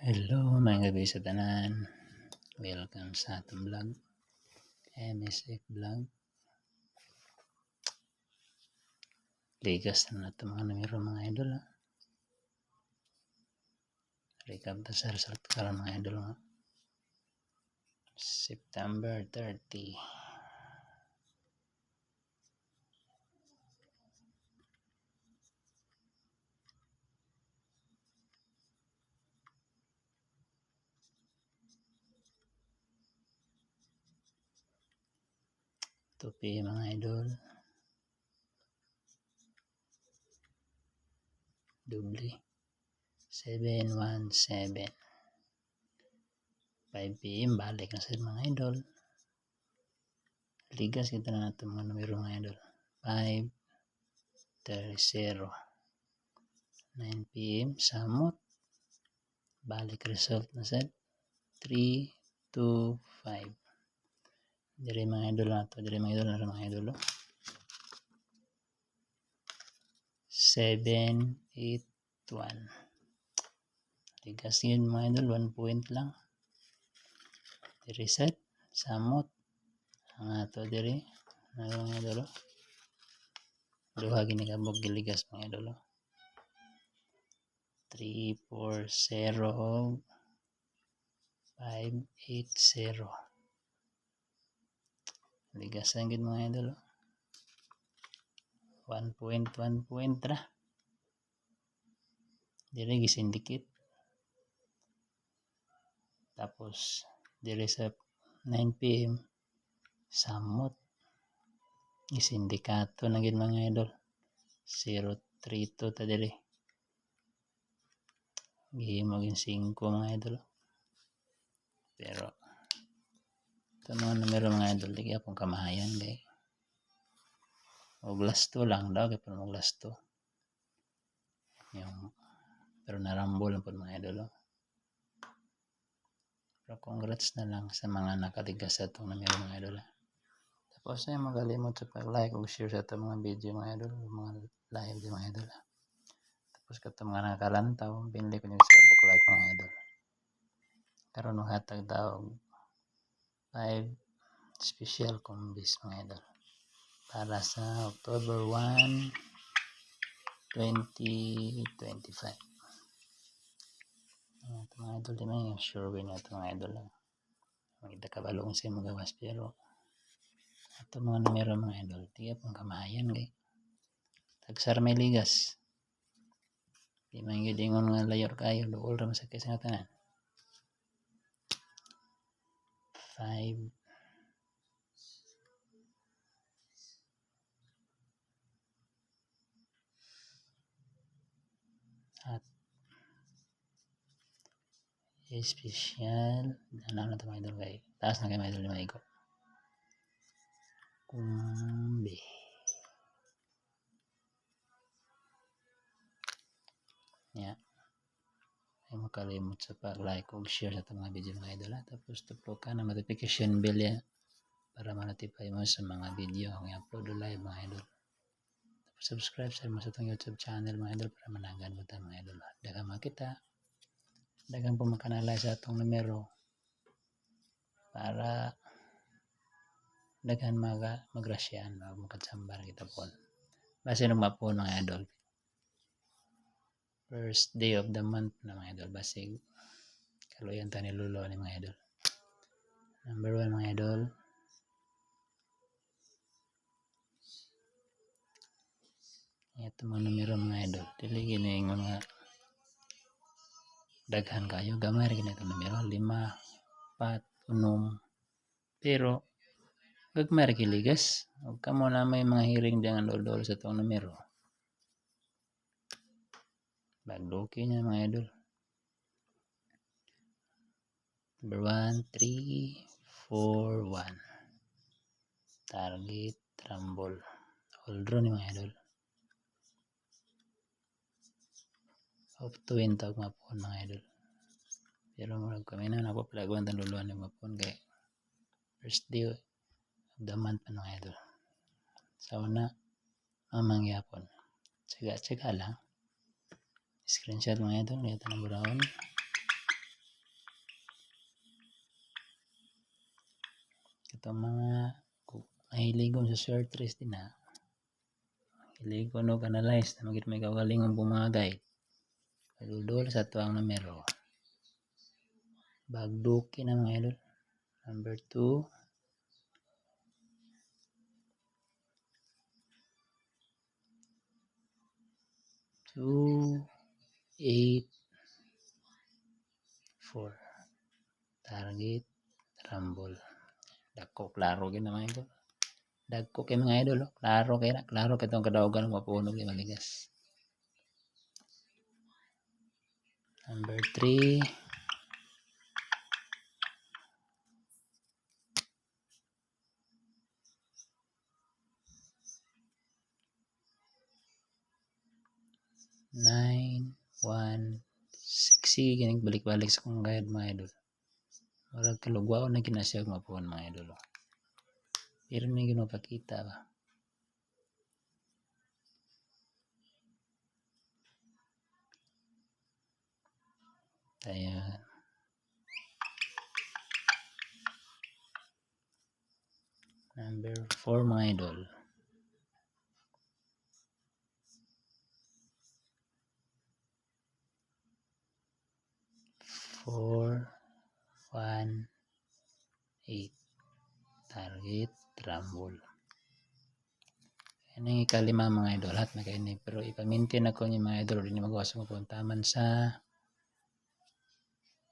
Hello mga gabi sa tanan. Welcome sa atong vlog. MSF vlog. Ligas na nato mga numero mga idol. Recap ta sa result karon mga idol. September 30. Tupi mga idol. Dubli. 717. 5 PM balik na sa mga idol. Ligas kita na nato mga numero mga idol. 5 30. 9 PM samot. Balik result na sa 3 2 5. Dari mga idol na to, dari mga idol na mga idol. 781. Ligas yun mga idol, 1 point lang. Dari set, samot. Ang ato dari, mga idol. Duha ginikabog giligas mga idol. 340 580. Ligasan gid mga idol. 1 point ra. Dire gisindikit. Tapos dire sa 9 PM samot. Gisindikato na gid mga idol. 032 ta dire. Gihimo gin 5 mga idol. Pero ito mga numero mga idol, di kaya pong kamahayan kay og last 2 lang daw kay pang last 2 yung pero narambol lang po mga idol. Pero congrats na lang sa mga nakatigas sa itong numero mga idol. Tapos ay magalimot sa pag-like o share sa itong mga video mga idol, mga live di mga idol. Tapos katong mga nakalantaw, pinili ko nyo sa book-like mga idol. Karon no hatag daw 5 special combis mga idol para sa October 1, 2025. Ito mga idol, di man yung sure win na ito mga idol. Maganda kabalong siya magawas pero ito mga numero mga idol, tiga pang kamahayan kay tagsar may ligas. Di man yun ingon nga layor kayo, dool raman sa kaysa nga tanan. 5 at special ano na ito mga idol kay taas na kayo mga idol mga ikot kumbi yeah. Ay makalimot sa pag-like o share sa itong mga video mga idol. Tapos tuplo ka na notification bell ya para ma-notify mo sa mga video ang i-upload o live mga idol. Tapos subscribe sa mo sa itong YouTube channel mga idol para mananggan mo ito mga idol. Dagang makita, dagang po makanalay sa itong numero para daghan magrasyan o magkatsambar kita po. Base nung mapon mga idol. First day of the month na mga idol. Basig kaluyan ta ni Lulo ni mga idol. Number 1 mga idol. Ito mga numero mga idol. Dili giningon nga daghan kayo. Gamay rin ito numero. 5, 4, 6. Pero gagmay rin kiligas. Huwag ka mo na may mga hiring diyan dol-dol sa itong numero. Bagloki niya mga idol. Number 1, 3, 4, 1. Target, rumble. Hold draw ni mga idol. Of to win tawag mapon mga idol. Pero murag kami na napapalaguan tan luluan ni mapon kay first day of the month pa mga idol. Sa una, mamangyapon. Tsaga lang. Screenshot mga idol. Ito na buraon. Itong mga mahiligon sa short race din na. Hiligon o analyze na magit may kaugalingong bumagay. Padudol sa tuwang numero. Bagduki na mga idol. Number 2. Two, 8, 4. Target, rumble. Dako, klaro gina mga idol. Dagko kay mga idol. Klaro kay na. Klaro kay itong kadaugan mapunog yung maligas. Number 3. Nine, 1, 6. Sige, ginig balik-balik sa kong guide mga idol. Marag kalugwao na ginasiyag mapuan mga idol. Pero may ginapakita ba? Ayan. Number 4 mga idol. Four, 1, 8. Target, rumble. Yan ang ikalima mga idol. Lahat na kayo. Pero ipamintin ako niyo mga idol. Hindi magawas mo puntaman sa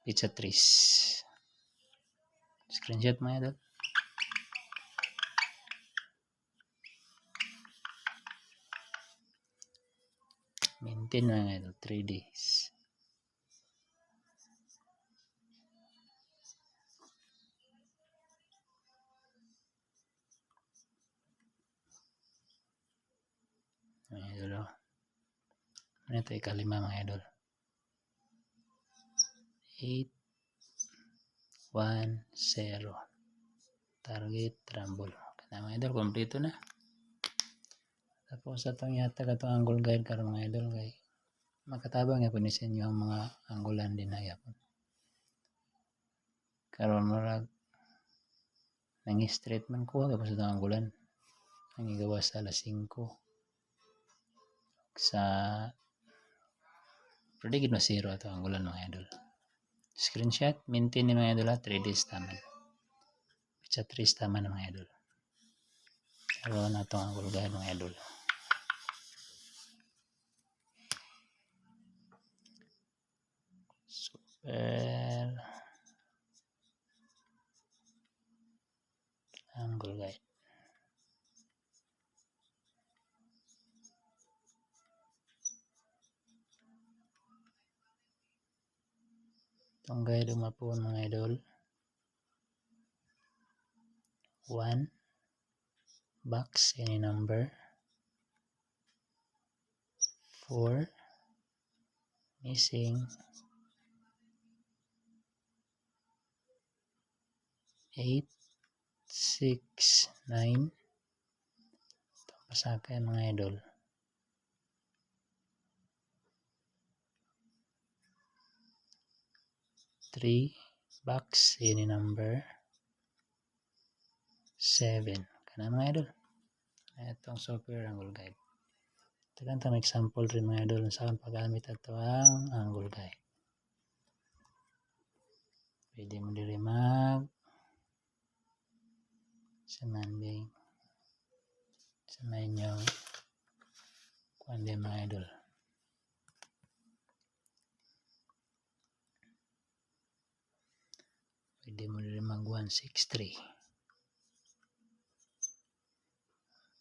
pizza trees. Screenshot mga idol. Maintain mga idol. 3 days. Mga idol. Ano ito ikalima mga idol. 8, 1, 0. Target, rumble. Kaya mga idol, kompleto na. Tapos itong yata itong angle guide karon mga idol kay makatabang yapon ni sa inyo ang mga anggulan din na yapon. Karon marag nang straight man ko tapos itong anggulan. Ang igawas sa alas 5. Sa pwede gid masiro itong anggulan mga idol. Screenshot, maintain ni mga idol 3 days taman. Pizza 3 taman mga idol. Karon na itong angle guide mga idol. Super angle guide. Itong guide umapon mga idol. 1 box any number. 4 missing. 8, 6, 9. Itong pasakay mga idol. 3 box any number. 7. Kana mga idol. Itong software angle guide. Ito lang itong example rin mga idol sa paggamit ito ang angle guide. Pwede mo diri mag sa Monday sa inyo kuan din mga idol. Pwede mo diri mag 163.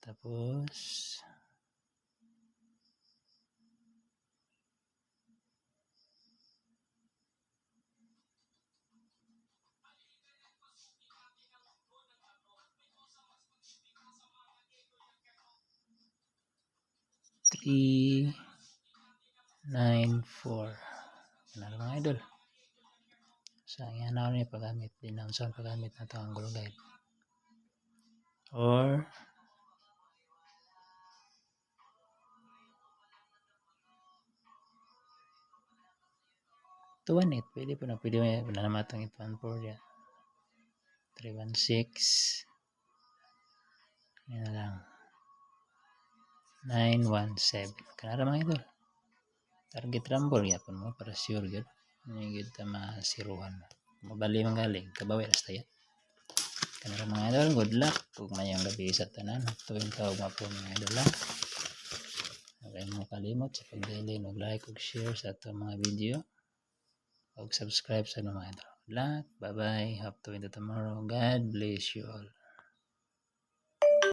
Tapos 3, 9, 4. Ano mga idol? So, yan na ni paggamit din ang saan paggamit na ito angle guide. Or tuwan it. Pwede po na naman itong ituan for yan. 316. Yan na lang. 917. Kanara mga idol. Target rumble yapon mo para sure gyud. Ni gyud ta masiruhan mo. Mabali man galing kabawi rasta yan. Kanara mga idol, good luck ug mayong gabi sa tanan. Tuwing taog po mga idol ha. Okay mo kalimot sa pag-daily og like ug share sa ato mga video. Ug subscribe sa mga idol. Good luck. Bye bye. Up to tomorrow. God bless you all.